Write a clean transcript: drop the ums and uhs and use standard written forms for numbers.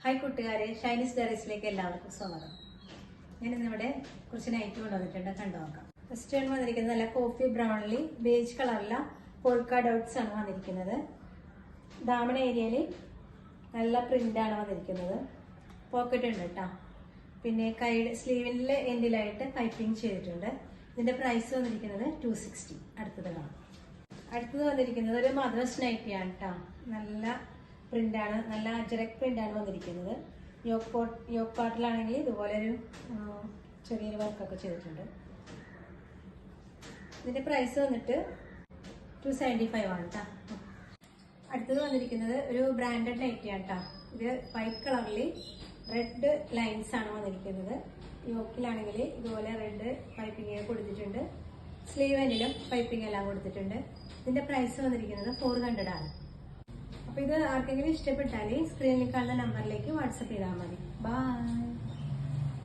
Hi കൂട്ടുകാരെ, ഷൈനീസ് ഡയറീസിലേക്ക് എല്ലാവർക്കും സ്വാഗതം. ഞാനിന്നിവിടെ കുറച്ച് നൈറ്റ് കൊണ്ടുവന്നിട്ടുണ്ട്, കണ്ടു നോക്കാം. ഫസ്റ്റ് ആണ് വന്നിരിക്കുന്നത് നല്ല കോഫി ബ്രൗണിൽ ബേജ് കളറില പോൾക്ക ഡോട്ട്സ് ആണ് വന്നിരിക്കുന്നത്. ദാമണ ഏരിയയിൽ നല്ല പ്രിന്റാണ് വന്നിരിക്കുന്നത്. പോക്കറ്റ് ഉണ്ട് കേട്ടോ. പിന്നെ കൈയുടെ സ്ലീവിൻ്റെ എൻഡിലായിട്ട് പൈപ്പിംഗ് ചെയ്തിട്ടുണ്ട്. ഇതിന്റെ പ്രൈസ് വന്നിരിക്കുന്നത് 260. അടുത്തത് വന്നിരിക്കുന്നത് ഒരു മദ്രസ് നൈറ്റിയാണ് കേട്ടോ. നല്ല പ്രിന്റാണ്, നല്ല അജരക് പ്രിന്റാണ് വന്നിരിക്കുന്നത്. യോക്ക് പാട്ടിലാണെങ്കിൽ ഇതുപോലെ ഒരു ചെറിയൊരു വർക്കൊക്കെ ചെയ്തിട്ടുണ്ട്. ഇതിന്റെ പ്രൈസ് വന്നിട്ട് 275 ആണ് കേട്ടോ. അടുത്തത് വന്നിരിക്കുന്നത് ഒരു ബ്രാൻഡഡ് നൈറ്റിയാണ് കേട്ടോ. ഇത് വൈറ്റ് കളറിൽ റെഡ് ലൈൻസ് ആണ് വന്നിരിക്കുന്നത്. യോക്കിലാണെങ്കിൽ ഇതുപോലെ റെഡ് പൈപ്പിംഗ് കൊടുത്തിട്ടുണ്ട്. സ്ലീവ് എൻഡിലും പൈപ്പിംഗ് എല്ലാം കൊടുത്തിട്ടുണ്ട്. ഇതിന്റെ പ്രൈസ് വന്നിരിക്കുന്നത് 400 ആണ്. അപ്പൊ ഇത് ആർക്കെങ്കിലും ഇഷ്ടപ്പെട്ടാൽ സ്ക്രീനിൽ കാണുന്ന നമ്പറിലേക്ക് വാട്സപ്പ് ചെയ്താൽ മതി. ബൈ.